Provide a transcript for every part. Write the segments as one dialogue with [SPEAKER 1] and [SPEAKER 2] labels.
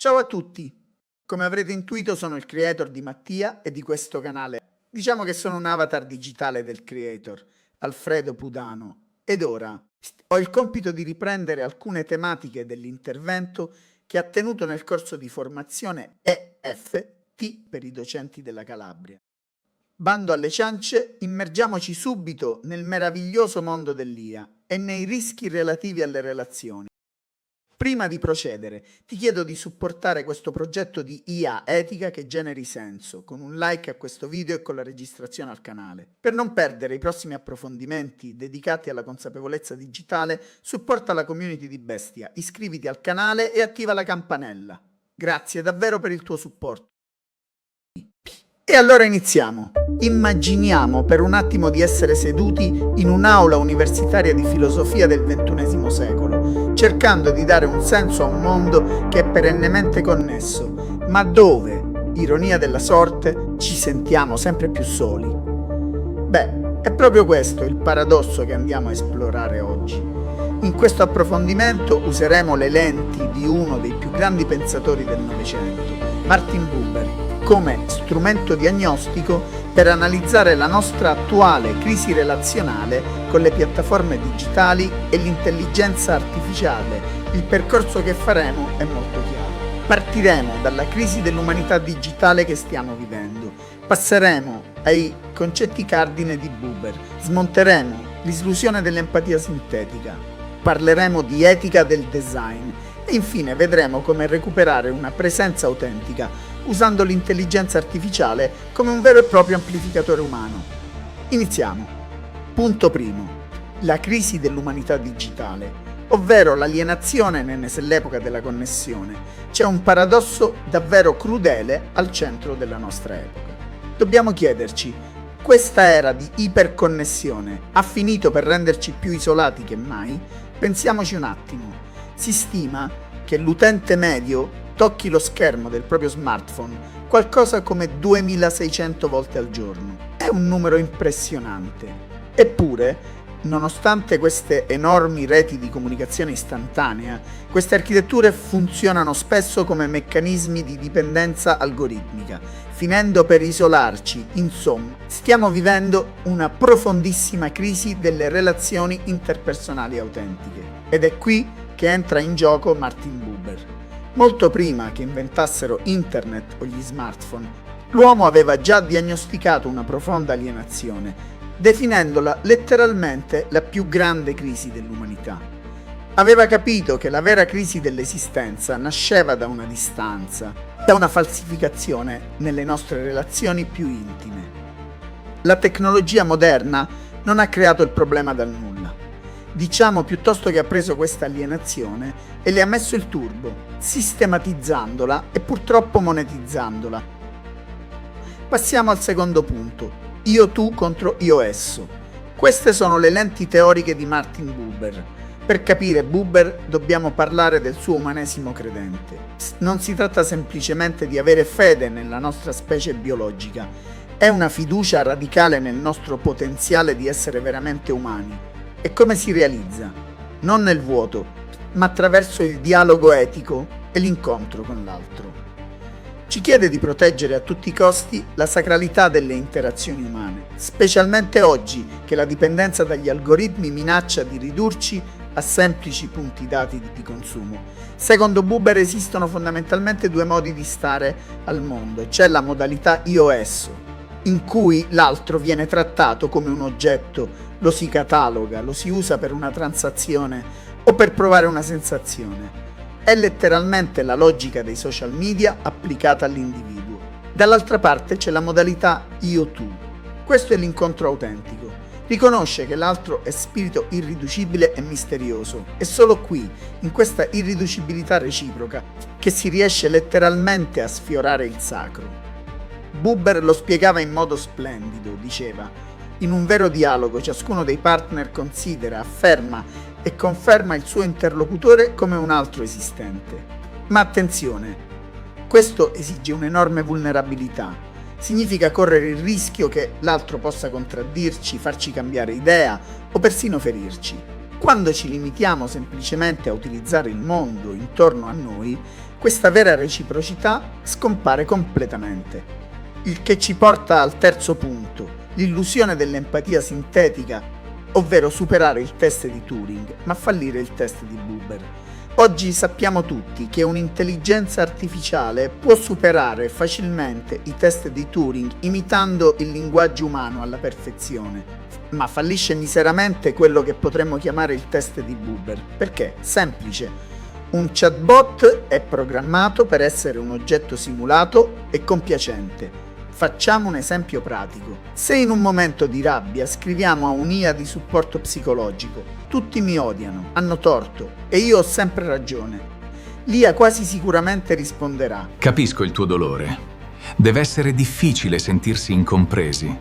[SPEAKER 1] Ciao a tutti! Come avrete intuito sono il creator di Mattia e di questo canale. Diciamo che sono un avatar digitale del creator, Alfredo Pudano. Ed ora ho il compito di riprendere alcune tematiche dell'intervento che ha tenuto nel corso di formazione EFT per i docenti della Calabria. Bando alle ciance, immergiamoci subito nel meraviglioso mondo dell'IA e nei rischi relativi alle relazioni. Prima di procedere, ti chiedo di supportare questo progetto di IA etica che generi senso, con un like a questo video e con la registrazione al canale. Per non perdere i prossimi approfondimenti dedicati alla consapevolezza digitale, supporta la community di Bestia, iscriviti al canale e attiva la campanella. Grazie davvero per il tuo supporto. E allora iniziamo. Immaginiamo per un attimo di essere seduti in un'aula universitaria di filosofia del XXI secolo, cercando di dare un senso a un mondo che è perennemente connesso, ma dove, ironia della sorte, ci sentiamo sempre più soli. Beh, è proprio questo il paradosso che andiamo a esplorare oggi. In questo approfondimento useremo le lenti di uno dei più grandi pensatori del Novecento, Martin Buber, come strumento diagnostico per analizzare la nostra attuale crisi relazionale con le piattaforme digitali e l'intelligenza artificiale. Il percorso che faremo è molto chiaro. Partiremo dalla crisi dell'umanità digitale che stiamo vivendo, passeremo ai concetti cardine di Buber, smonteremo l'illusione dell'empatia sintetica, parleremo di etica del design e infine vedremo come recuperare una presenza autentica usando l'intelligenza artificiale come un vero e proprio amplificatore umano. Iniziamo. Punto primo. La crisi dell'umanità digitale, ovvero l'alienazione nell'epoca della connessione. C'è un paradosso davvero crudele al centro della nostra epoca. Dobbiamo chiederci, questa era di iperconnessione ha finito per renderci più isolati che mai? Pensiamoci un attimo. Si stima che l'utente medio tocchi lo schermo del proprio smartphone qualcosa come 2600 volte al giorno. È un numero impressionante. Eppure, nonostante queste enormi reti di comunicazione istantanea, queste architetture funzionano spesso come meccanismi di dipendenza algoritmica, finendo per isolarci. Insomma, stiamo vivendo una profondissima crisi delle relazioni interpersonali autentiche. Ed è qui che entra in gioco Martin Buber. Molto prima che inventassero internet o gli smartphone, l'uomo aveva già diagnosticato una profonda alienazione, definendola letteralmente la più grande crisi dell'umanità. Aveva capito che la vera crisi dell'esistenza nasceva da una distanza, da una falsificazione nelle nostre relazioni più intime. La tecnologia moderna non ha creato il problema dal nulla. Diciamo piuttosto che ha preso questa alienazione e le ha messo il turbo, sistematizzandola e purtroppo monetizzandola. Passiamo al secondo punto, io-tu contro io-esso. Queste sono le lenti teoriche di Martin Buber. Per capire Buber dobbiamo parlare del suo umanesimo credente. Non si tratta semplicemente di avere fede nella nostra specie biologica, è una fiducia radicale nel nostro potenziale di essere veramente umani. E come si realizza? Non nel vuoto, ma attraverso il dialogo etico e l'incontro con l'altro. Ci chiede di proteggere a tutti i costi la sacralità delle interazioni umane, specialmente oggi che la dipendenza dagli algoritmi minaccia di ridurci a semplici punti dati di consumo. Secondo Buber esistono fondamentalmente due modi di stare al mondo. C'è la modalità io-esso, in cui l'altro viene trattato come un oggetto, lo si cataloga, lo si usa per una transazione o per provare una sensazione. È letteralmente la logica dei social media applicata all'individuo. Dall'altra parte c'è la modalità io-tu. Questo è l'incontro autentico. Riconosce che l'altro è spirito irriducibile e misterioso. È solo qui, in questa irriducibilità reciproca, che si riesce letteralmente a sfiorare il sacro. Buber lo spiegava in modo splendido, diceva: in un vero dialogo ciascuno dei partner considera, afferma e conferma il suo interlocutore come un altro esistente. Ma attenzione, questo esige un'enorme vulnerabilità. Significa correre il rischio che l'altro possa contraddirci, farci cambiare idea o persino ferirci. Quando ci limitiamo semplicemente a utilizzare il mondo intorno a noi, questa vera reciprocità scompare completamente. Il che ci porta al terzo punto, l'illusione dell'empatia sintetica, ovvero superare il test di Turing, ma fallire il test di Buber. Oggi sappiamo tutti che un'intelligenza artificiale può superare facilmente i test di Turing imitando il linguaggio umano alla perfezione, ma fallisce miseramente quello che potremmo chiamare il test di Buber. Perché? Semplice. Un chatbot è programmato per essere un oggetto simulato e compiacente. Facciamo un esempio pratico. Se in un momento di rabbia scriviamo a un'IA di supporto psicologico, tutti mi odiano, hanno torto e io ho sempre ragione, l'IA quasi sicuramente risponderà:
[SPEAKER 2] capisco il tuo dolore. Deve essere difficile sentirsi incompresi.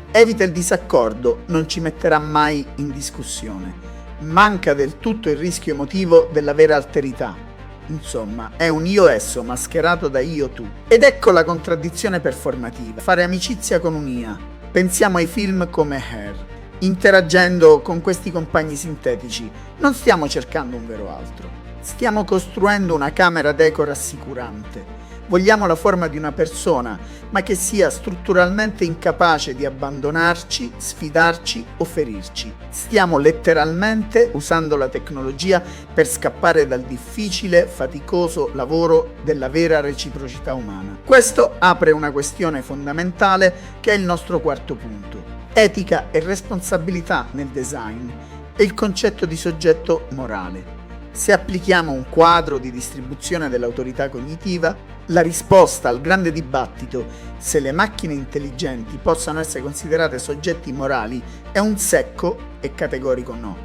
[SPEAKER 1] Evita il disaccordo, non ci metterà mai in discussione. Manca del tutto il rischio emotivo della vera alterità. Insomma, è un io-esso mascherato da io-tu. Ed ecco la contraddizione performativa. Fare amicizia con un'IA. Pensiamo ai film come Her. Interagendo con questi compagni sintetici, non stiamo cercando un vero altro. Stiamo costruendo una camera d'eco rassicurante. Vogliamo la forma di una persona, ma che sia strutturalmente incapace di abbandonarci, sfidarci o ferirci. Stiamo letteralmente usando la tecnologia per scappare dal difficile, faticoso lavoro della vera reciprocità umana. Questo apre una questione fondamentale che è il nostro quarto punto: etica e responsabilità nel design e il concetto di soggetto morale. Se applichiamo un quadro di distribuzione dell'autorità cognitiva, la risposta al grande dibattito se le macchine intelligenti possano essere considerate soggetti morali è un secco e categorico no.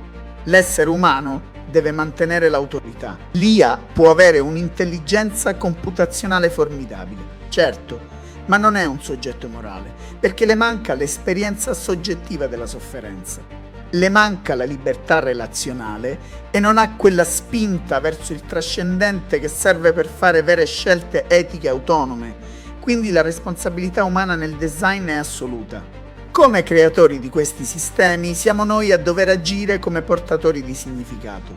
[SPEAKER 1] L'essere umano deve mantenere l'autorità. L'IA può avere un'intelligenza computazionale formidabile, certo, ma non è un soggetto morale, perché le manca l'esperienza soggettiva della sofferenza. Le manca la libertà relazionale e non ha quella spinta verso il trascendente che serve per fare vere scelte etiche autonome, quindi la responsabilità umana nel design è assoluta. Come creatori di questi sistemi siamo noi a dover agire come portatori di significato.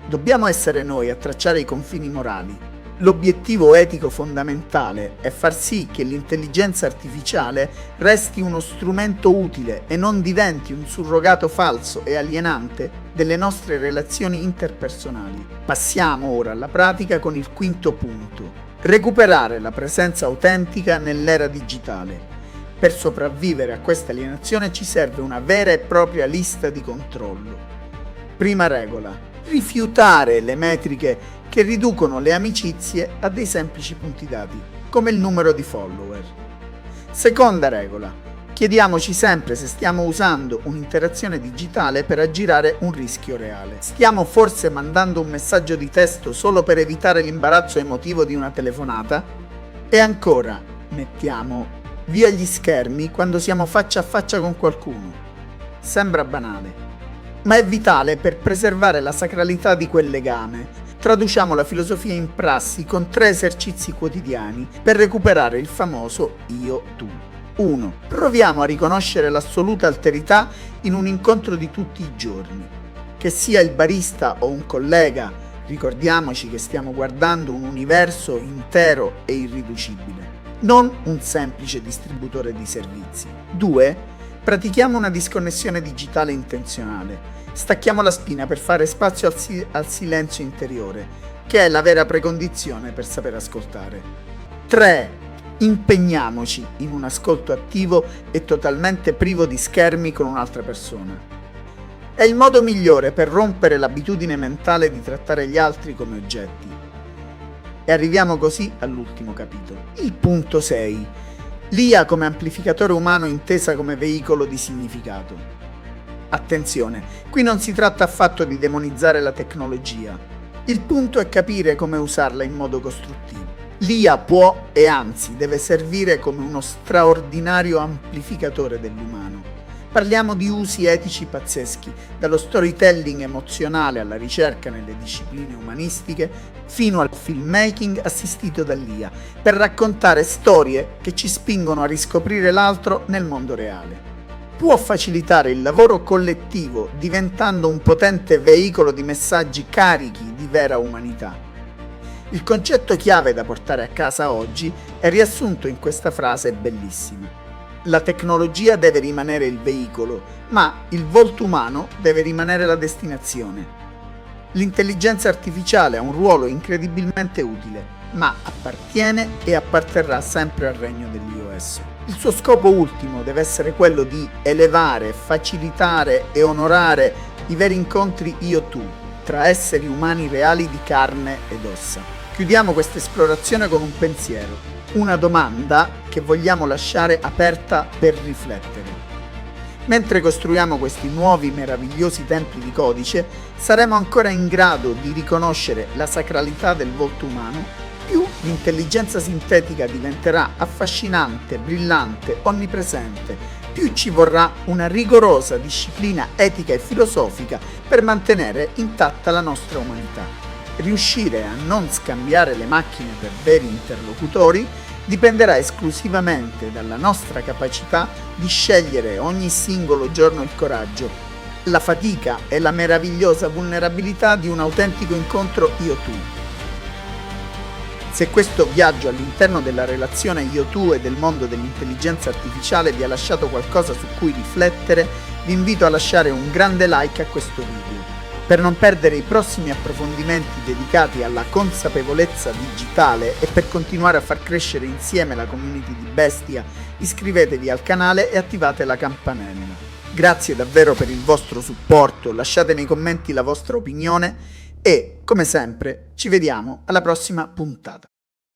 [SPEAKER 1] Dobbiamo essere noi a tracciare i confini morali. L'obiettivo etico fondamentale è far sì che l'intelligenza artificiale resti uno strumento utile e non diventi un surrogato falso e alienante delle nostre relazioni interpersonali. Passiamo ora alla pratica con il quinto punto: recuperare la presenza autentica nell'era digitale. Per sopravvivere a questa alienazione ci serve una vera e propria lista di controllo. Prima regola: rifiutare le metriche che riducono le amicizie a dei semplici punti dati, come il numero di follower. Seconda regola: chiediamoci sempre se stiamo usando un'interazione digitale per aggirare un rischio reale. Stiamo forse mandando un messaggio di testo solo per evitare l'imbarazzo emotivo di una telefonata? E ancora, mettiamo via gli schermi quando siamo faccia a faccia con qualcuno. Sembra banale, ma è vitale per preservare la sacralità di quel legame. Traduciamo la filosofia in prassi con 3 esercizi quotidiani per recuperare il famoso io-tu. 1. Proviamo a riconoscere l'assoluta alterità in un incontro di tutti i giorni. Che sia il barista o un collega, ricordiamoci che stiamo guardando un universo intero e irriducibile, non un semplice distributore di servizi. 2. Pratichiamo una disconnessione digitale intenzionale. Stacchiamo la spina per fare spazio al silenzio interiore, che è la vera precondizione per saper ascoltare. 3. Impegniamoci in un ascolto attivo e totalmente privo di schermi con un'altra persona. È il modo migliore per rompere l'abitudine mentale di trattare gli altri come oggetti. E arriviamo così all'ultimo capitolo. Il punto 6. L'IA come amplificatore umano intesa come veicolo di significato. Attenzione, qui non si tratta affatto di demonizzare la tecnologia. Il punto è capire come usarla in modo costruttivo. L'IA può e anzi deve servire come uno straordinario amplificatore dell'umano. Parliamo di usi etici pazzeschi, dallo storytelling emozionale alla ricerca nelle discipline umanistiche, fino al filmmaking assistito dall'IA, per raccontare storie che ci spingono a riscoprire l'altro nel mondo reale. Può facilitare il lavoro collettivo diventando un potente veicolo di messaggi carichi di vera umanità. Il concetto chiave da portare a casa oggi è riassunto in questa frase bellissima. La tecnologia deve rimanere il veicolo, ma il volto umano deve rimanere la destinazione. L'intelligenza artificiale ha un ruolo incredibilmente utile, ma appartiene e apparterrà sempre al regno dell'iOS. Il suo scopo ultimo deve essere quello di elevare, facilitare e onorare i veri incontri io-tu tra esseri umani reali di carne ed ossa. Chiudiamo questa esplorazione con un pensiero, una domanda che vogliamo lasciare aperta per riflettere. Mentre costruiamo questi nuovi meravigliosi templi di codice, saremo ancora in grado di riconoscere la sacralità del volto umano? Più l'intelligenza sintetica diventerà affascinante, brillante, onnipresente, più ci vorrà una rigorosa disciplina etica e filosofica per mantenere intatta la nostra umanità. Riuscire a non scambiare le macchine per veri interlocutori dipenderà esclusivamente dalla nostra capacità di scegliere ogni singolo giorno il coraggio, la fatica e la meravigliosa vulnerabilità di un autentico incontro io-tu. Se questo viaggio all'interno della relazione io-tu e del mondo dell'intelligenza artificiale vi ha lasciato qualcosa su cui riflettere, vi invito a lasciare un grande like a questo video. Per non perdere i prossimi approfondimenti dedicati alla consapevolezza digitale e per continuare a far crescere insieme la community di Bestia, iscrivetevi al canale e attivate la campanella. Grazie davvero per il vostro supporto, lasciate nei commenti la vostra opinione e, come sempre, ci vediamo alla prossima puntata.